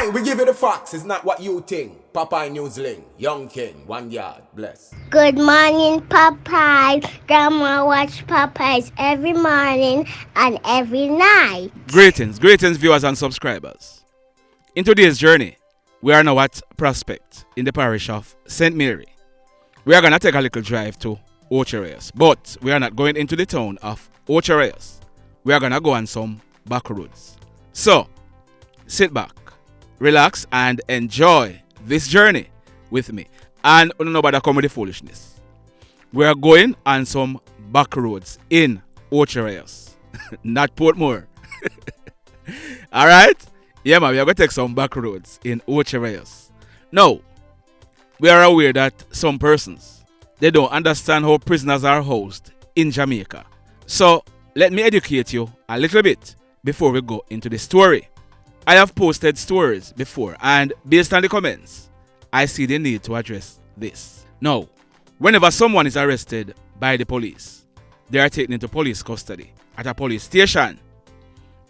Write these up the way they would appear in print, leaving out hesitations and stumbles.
Aye, we give you the facts. It's not what you think. Popeye Newsling, Young King, 1 yard, bless. Good morning, Popeye. Grandma watch Popeyes every morning and every night. Greetings, viewers and subscribers. In today's journey, we are now at Prospect in the parish of St. Mary. We are going to take a little drive to Ocho Rios, but we are not going into the town of Ocho Rios. We are going to go on some back roads. So, sit back, relax, and enjoy this journey with me. And nobody come with the foolishness. We are going on some back roads in Ocho Rios, not Portmore. Alright? Yeah, man, we are going to take some back roads in Ocho Rios. Now, we are aware that some persons, they don't understand how prisoners are housed in Jamaica. So, let me educate you a little bit before we go into the story. I have posted stories before, and based on the comments, I see the need to address this. Now, whenever someone is arrested by the police, they are taken into police custody at a police station.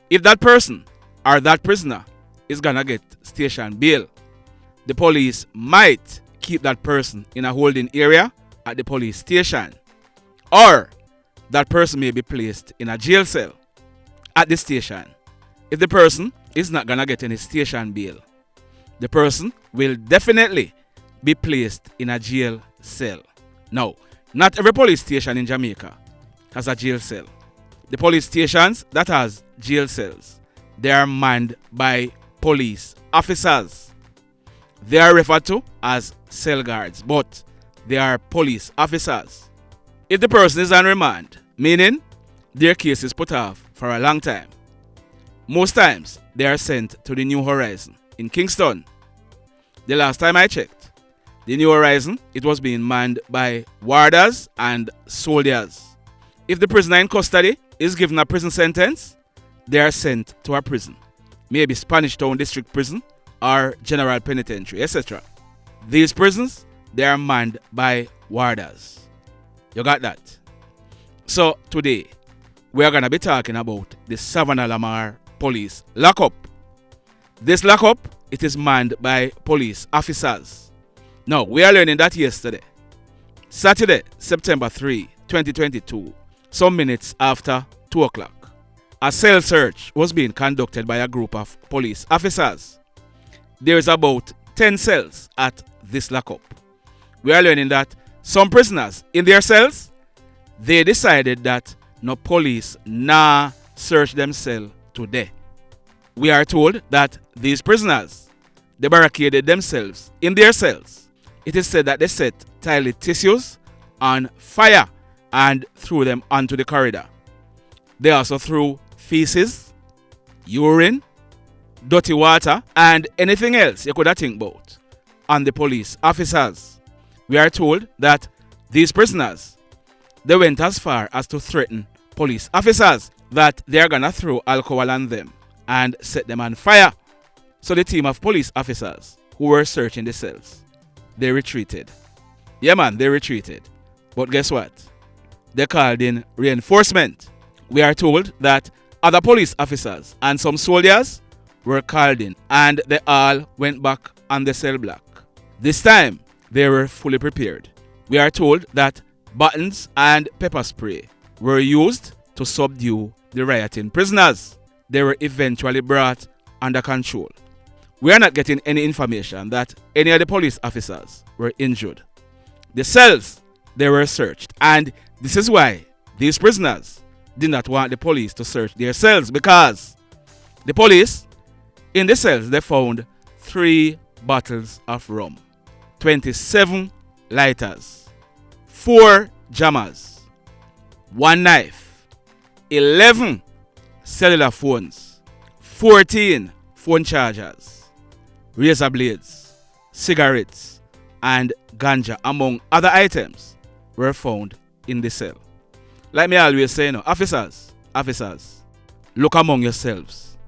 If that person or that prisoner is gonna get station bail, the police might keep that person in a holding area at the police station, or that person may be placed in a jail cell at the station. If the person is not gonna get any station bail, the person will definitely be placed in a jail cell. Now, not every police station in Jamaica has a jail cell. The police stations that has jail cells, they are manned by police officers. They are referred to as cell guards, but they are police officers. If the person is on remand, meaning their case is put off for a long time, most times they are sent to the New Horizon in Kingston. The last time I checked, the New Horizon, it was being manned by warders and soldiers. If the prisoner in custody is given a prison sentence, they are sent to a prison, maybe Spanish Town District Prison or General Penitentiary, etc. These prisons, they are manned by warders. You got that? So today, we are going to be talking about the Savannah Lamar Police Lockup. This lockup, it is manned by police officers. Now, we are learning that yesterday, Saturday, September 3, 2022, some minutes after 2 o'clock, a cell search was being conducted by a group of police officers. There is about 10 cells at this lockup. We are learning that some prisoners in their cells, they decided that no police nah search them cell today. We are told that these prisoners, they barricaded themselves in their cells. It is said that they set toilet tissues on fire and threw them onto the corridor. They also threw feces, urine, dirty water, and anything else you could have think about on the police officers. We are told that these prisoners, they went as far as to threaten police officers that they are gonna throw alcohol on them and set them on fire. So the team of police officers who were searching the cells, they retreated. Yeah man, they retreated. But guess what? They called in reinforcement. We are told that other police officers and some soldiers were called in, and they all went back on the cell block. This time, they were fully prepared. We are told that buttons and pepper spray were used to subdue the rioting prisoners. They were eventually brought under control. We are not getting any information that any of the police officers were injured. The cells, they were searched, and this is why these prisoners did not want the police to search their cells, because the police, in the cells, they found 3 bottles of rum, 27 lighters, 4 jammers, 1 knife, 11 cellular phones, 14 phone chargers, razor blades, cigarettes, and ganja, among other items, were found in the cell. Like me always say, officers, look among yourselves.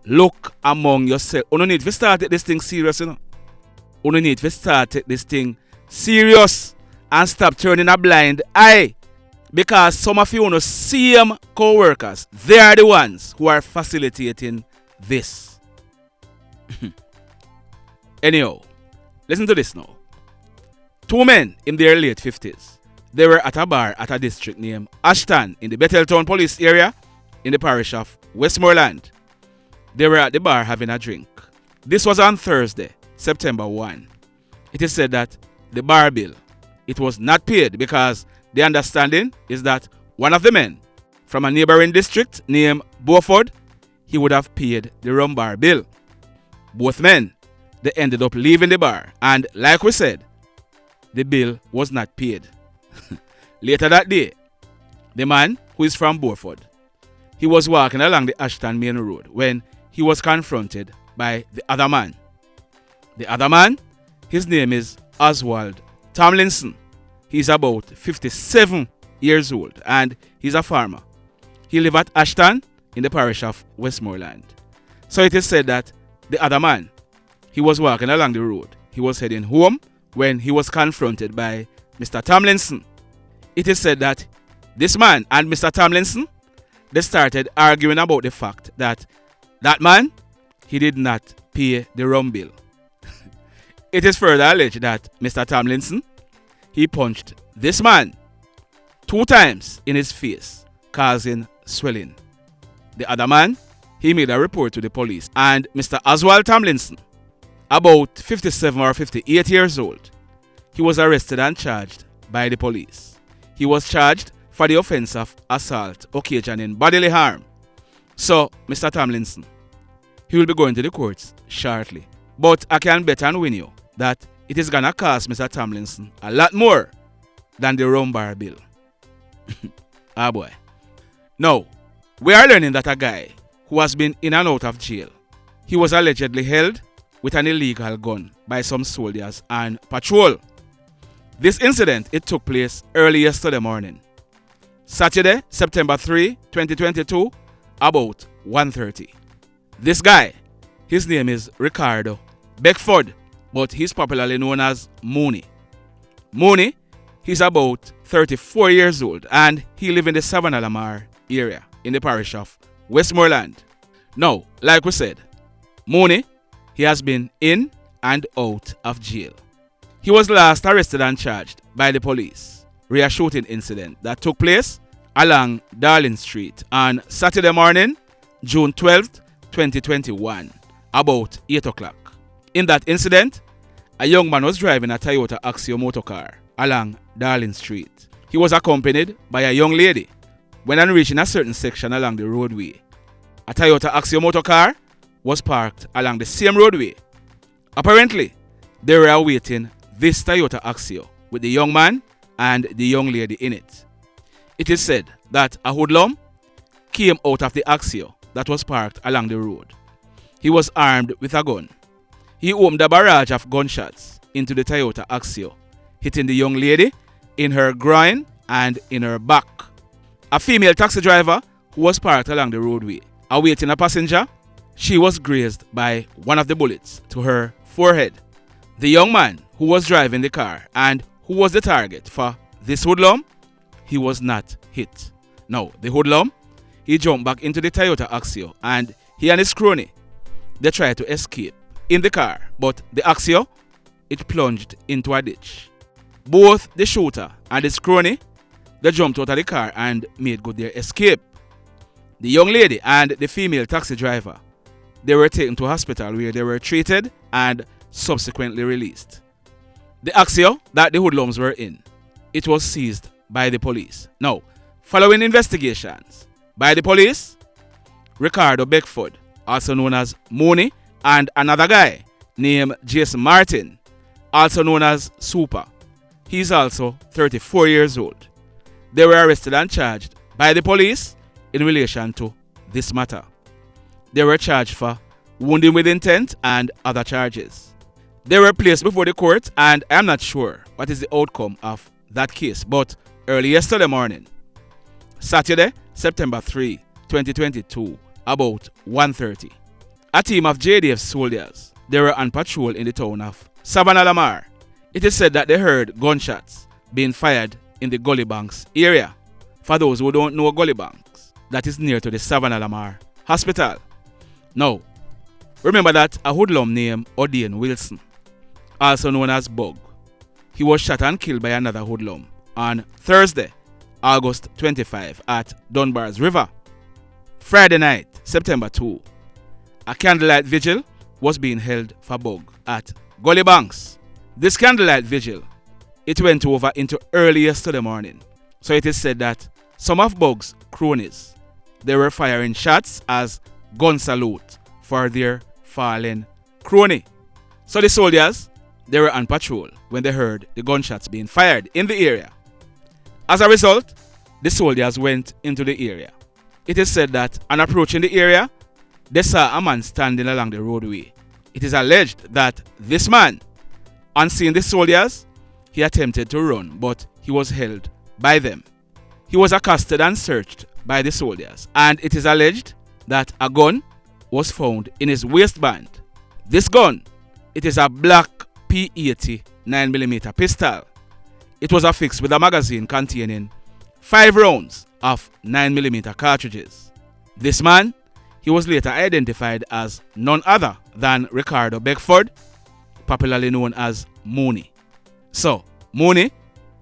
Look among yourselves. You need to start this thing serious, You need to start this thing serious and stop turning a blind eye. Because some of you same co-workers, they are the ones who are facilitating this. Anyhow, listen to this now. Two men in their late 50s. They were at a bar at a district named Ashton in the Betheltown police area in the parish of Westmoreland. They were at the bar having a drink. This was on Thursday, September 1. It is said that the bar bill, it was not paid because the understanding is that one of the men from a neighboring district named Beaufort, he would have paid the rum bar bill. Both men, they ended up leaving the bar, and like we said, the bill was not paid. Later that day, the man who is from Beaufort, he was walking along the Ashton Main Road when he was confronted by the other man. The other man, his name is Oswald Tomlinson. He's about 57 years old and he's a farmer. He lives at Ashton in the parish of Westmoreland. So it is said that the other man, he was walking along the road. He was heading home when he was confronted by Mr. Tomlinson. It is said that this man and Mr. Tomlinson, they started arguing about the fact that that man, he did not pay the rum bill. It is further alleged that Mr. Tomlinson, he punched this man 2 times in his face, causing swelling. The other man, he made a report to the police, and Mr. Oswald Tomlinson, about 57 or 58 years old, he was arrested and charged by the police. He was charged for the offense of assault occasioning bodily harm. So, Mr. Tomlinson, he will be going to the courts shortly. But I can bet and win you that it is gonna cost Mr. Tomlinson a lot more than the rum bar bill. Ah boy. Now, we are learning that a guy who has been in and out of jail, he was allegedly held with an illegal gun by some soldiers on patrol. This incident, it took place early yesterday morning, Saturday, September 3, 2022, about 1:30. This guy, his name is Ricardo Beckford, but he's popularly known as Moonie. Moonie, he's about 34 years old and he lives in the Savannah Lamar area in the parish of Westmoreland. Now, like we said, Moonie, he has been in and out of jail. He was last arrested and charged by the police re a shooting incident that took place along Darling Street on Saturday morning, June 12th, 2021, about 8 o'clock. In that incident, a young man was driving a Toyota Axio motorcar along Darling Street. He was accompanied by a young lady. When on reaching a certain section along the roadway, a Toyota Axio motorcar was parked along the same roadway. Apparently, they were awaiting this Toyota Axio with the young man and the young lady in it. It is said that a hoodlum came out of the Axio that was parked along the road. He was armed with a gun. He opened a barrage of gunshots into the Toyota Axio, hitting the young lady in her groin and in her back. A female taxi driver who was parked along the roadway, awaiting a passenger, she was grazed by one of the bullets to her forehead. The young man who was driving the car and who was the target for this hoodlum, he was not hit. Now, the hoodlum, he jumped back into the Toyota Axio and he and his crony, they tried to escape in the car, but the Axio, it plunged into a ditch. Both the shooter and his crony, they jumped out of the car and made good their escape. The young lady and the female taxi driver, they were taken to a hospital where they were treated and subsequently released. The Axio that the hoodlums were in, it was seized by the police. Now, following investigations by the police, Ricardo Beckford, also known as Moonie, and another guy named Jason Martin, also known as Super, he's also 34 years old. They were arrested and charged by the police in relation to this matter. They were charged for wounding with intent and other charges. They were placed before the court and I am not sure what is the outcome of that case, but early yesterday morning, Saturday, September 3, 2022, about 1:30, a team of JDF soldiers, they were on patrol in the town of Savannah Lamar. It is said that they heard gunshots being fired in the Gully Banks area. For those who don't know Gully Banks, that is near to the Savannah Lamar Hospital. Now, remember that a hoodlum named O'Dane Wilson, also known as Bug. He was shot and killed by another hoodlum on Thursday, August 25 at Dunbar's River. Friday night, September 2, a candlelight vigil was being held for Bug at Gully Banks. This candlelight vigil, it went over into early yesterday morning. So it is said that some of Bug's cronies, they were firing shots as gun salute for their fallen crony. So the soldiers, they were on patrol when they heard the gunshots being fired in the area. As a result, the soldiers went into the area. It is said that on approaching the area, they saw a man standing along the roadway. It is alleged that this man, on seeing the soldiers, he attempted to run, but he was held by them. He was accosted and searched by the soldiers, and it is alleged that a gun was found in his waistband. This gun, it is a black P80 9mm pistol. It was affixed with a magazine containing 5 rounds of 9mm cartridges. This man, he was later identified as none other than Ricardo Beckford, popularly known as Moonie. So, Moonie,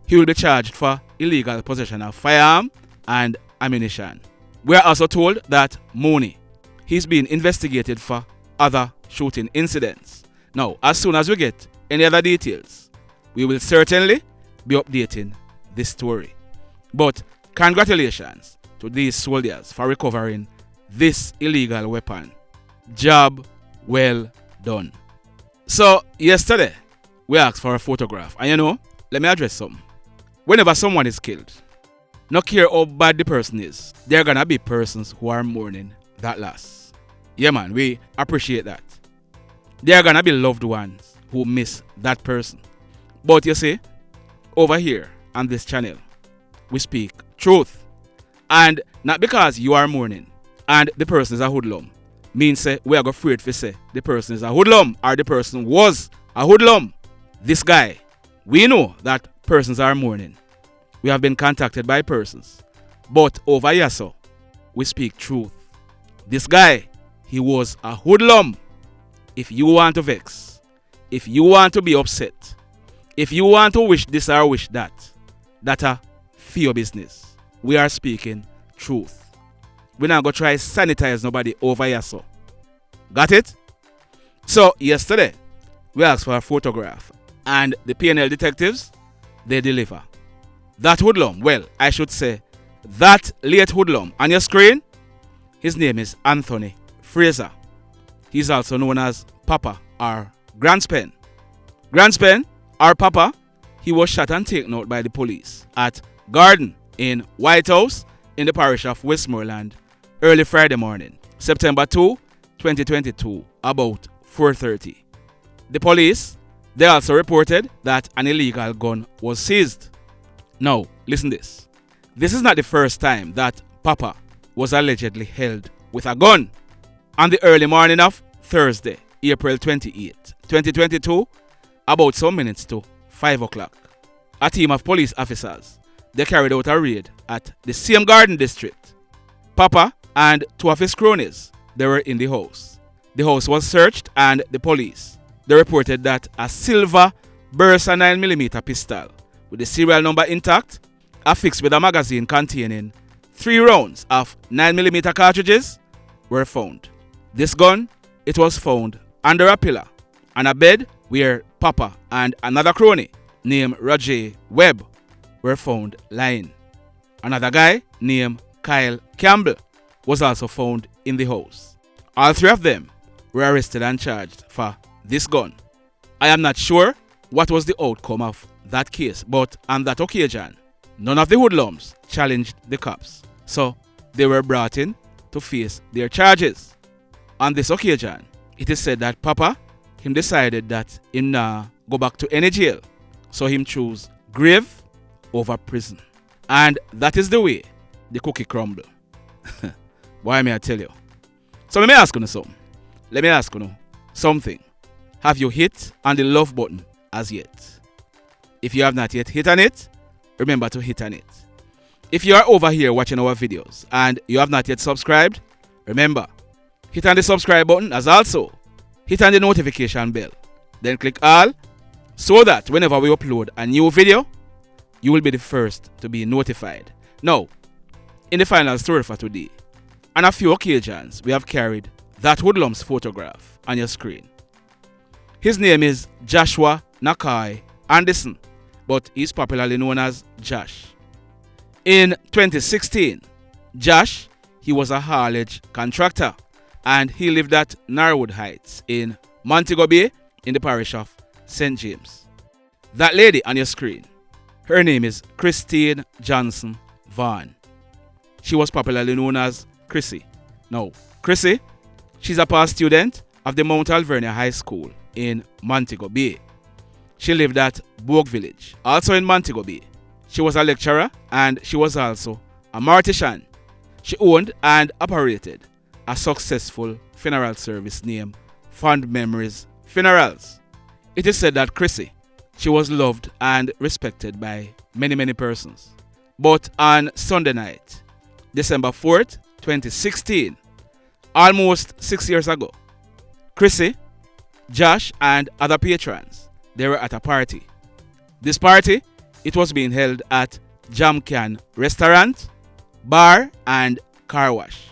he will be charged for illegal possession of firearm and ammunition. We are also told that Moonie, he's being investigated for other shooting incidents. Now, as soon as we get any other details, we will certainly be updating this story. But congratulations to these soldiers for recovering this illegal weapon. Job well done. So, yesterday, we asked for a photograph. And let me address something. Whenever someone is killed, no care how bad the person is, there are gonna be persons who are mourning that loss. Yeah man, we appreciate that. There are gonna be loved ones who miss that person. But you see, over here on this channel, we speak truth. And not because you are mourning and the person is a hoodlum, means say we are afraid to say the person is a hoodlum or the person was a hoodlum. This guy, we know that persons are mourning. We have been contacted by persons. But over here, so, we speak truth. This guy, he was a hoodlum. If you want to vex, if you want to be upset, if you want to wish this or wish that for your business. We are speaking truth. We're not going to try sanitize nobody over here, so. Got it? So, yesterday, we asked for a photograph. And the PNL detectives, they deliver. That hoodlum, well, I should say, that late hoodlum on your screen, his name is Anthony Frazer. He's also known as Papa or Grandspen. Grandspen or Papa, he was shot and taken out by the police at Garden in White House in the parish of Westmoreland early Friday morning, September 2, 2022, about 4:30. The police, they also reported that an illegal gun was seized. Now, listen this. This is not the first time that Papa was allegedly held with a gun. On the early morning of Thursday, April 28, 2022, about some minutes to 5 o'clock, a team of police officers, they carried out a raid at the same Garden district. Papa and 2 of his cronies, they were in the house. The house was searched and the police, they reported that a silver Bersa 9mm pistol with the serial number intact, affixed with a magazine containing 3 rounds of 9mm cartridges, were found. This gun, it was found under a pillar on a bed where Papa and another crony named Roger Webb were found lying. Another guy named Kyle Campbell was also found in the house. All 3 of them were arrested and charged for this gun. I am not sure what was the outcome of that case, but on that occasion, none of the hoodlums challenged the cops, so they were brought in to face their charges. On this occasion, it is said that Papa, him decided that him nah go back to any jail, so him choose grave over prison. And that is the way the cookie crumble. Why may I tell you? So let me ask you something. Let me ask you something. Have you hit on the love button as yet? If you have not yet hit on it, remember to hit on it. If you are over here watching our videos and you have not yet subscribed, remember, hit on the subscribe button as also hit on the notification bell. Then click all so that whenever we upload a new video, you will be the first to be notified. Now, in the final story for today, on a few occasions, we have carried that hoodlum's photograph on your screen. His name is Joshua Nakai Anderson, but he's popularly known as Josh. In 2016, Josh, he was a haulage contractor and he lived at Narwood Heights in Montego Bay in the parish of St. James. That lady on your screen, her name is Christine Johnson-Vaughn. She was popularly known as Chrissy. Now, Chrissy, she's a past student of the Mount Alvernia High School in Montego Bay. She lived at Bogue Village, also in Montego Bay. She was a lecturer and she was also a mortician. She owned and operated a successful funeral service named Fond Memories Funerals. It is said that Chrissy, she was loved and respected by many persons. But on Sunday night, December 4th, 2016, almost 6 years ago, Chrissy, Josh and other patrons, they were at a party. This party, it was being held at Jam Can Restaurant, Bar and Car Wash.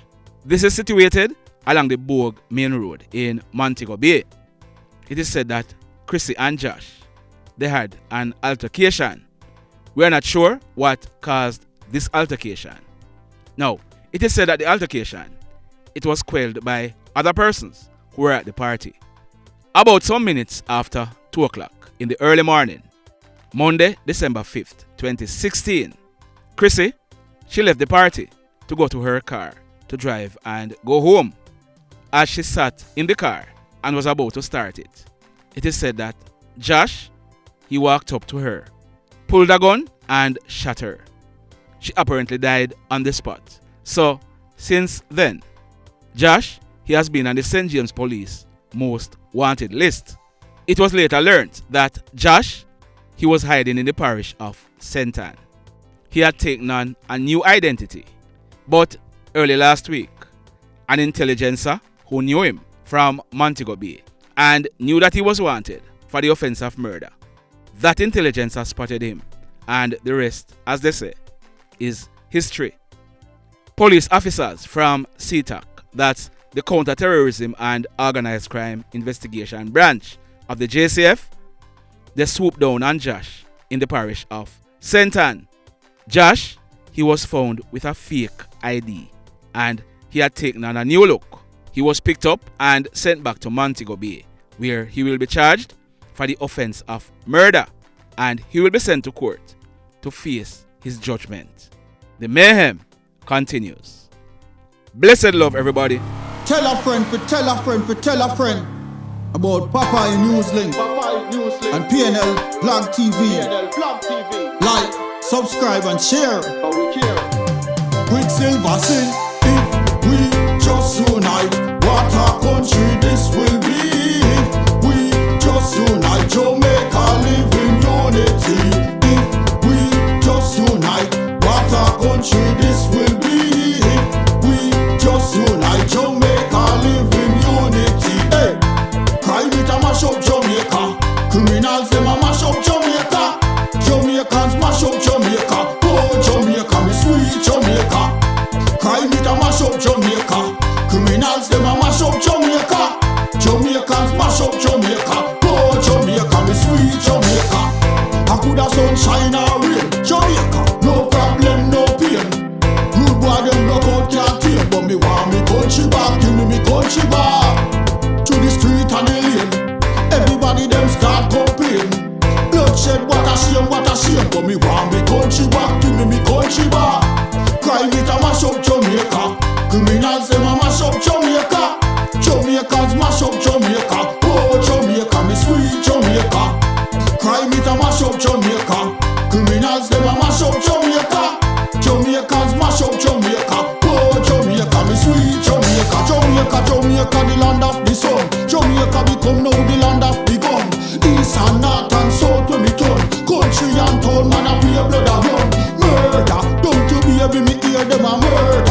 This is situated along the Bogue Main Road in Montego Bay. It is said that Chrissy and Josh, they had an altercation. We are not sure what caused this altercation. Now, it is said that the altercation, it was quelled by other persons who were at the party. About some minutes after 2 o'clock in the early morning, Monday, December 5th, 2016, Chrissy, she left the party to go to her car to drive and go home. As she sat in the car and was about to start it, it is said that Josh, he walked up to her, pulled a gun and shot her. She apparently died on the spot. So, since then, Josh, he has been on the St. James Police most wanted list. It was later learned that Josh, he was hiding in the parish of St. Ann. He had taken on a new identity. But early last week, an intelligencer who knew him from Montego Bay and knew that he was wanted for the offense of murder, that intelligencer spotted him, and the rest, as they say, is history. Police officers from CTAC, that's the Counter-Terrorism and Organized Crime Investigation Branch of the JCF, they swooped down on Josh in the parish of St. Ann. Josh, he was found with a fake ID and he had taken on a new look. He was picked up and sent back to Montego Bay, where he will be charged for the offense of murder and he will be sent to court to face his judgment. The mayhem continues. Blessed love, everybody. Tell a friend for tell a friend for tell a friend about Popeye Newslink and PNL Blog TV. Like, subscribe and share. Quicksilver sing, if we just unite, what a country this will be. If we just unite, Jamaica live in unity. If we just unite, what a country this will be. If we just unite, Jamaica live in unity. Hey, crime it a mash up Jamaica. Criminals them a mash up Jamaica. Jamaicans mash up Jamaica. Oh Jamaica, me sweet Jamaica. Crime it a mash up Jamaica. Criminals them a mash up Jamaica. Jamaicans mash up Jamaica. Oh Jamaica, me sweet Jamaica. I coulda sunshine or rain. Jamaica, no problem, no pain. Rude boy them block out can't tame, but me want me country back. Give me country back. To the street and the lane, everybody them start complain. Bloodshed, what a shame, but me want me country back. Give me country back. Crime it a mash up Jamaica. Criminals them a mash up Jamaica. Jamaicans mash up Jamaica. Oh Jamaica, me sweet Jamaica. Crime it a mash up Jamaica. Criminals them a mash up Jamaica. Jamaicans mash up Jamaica. Oh Jamaica, me sweet Jamaica. Jamaica, the land of the sun. Jamaica become now the land of the gun. East and north and south when we turn. Country and town, man a pay blood a run. Murder, don't you baby me hear them a murder.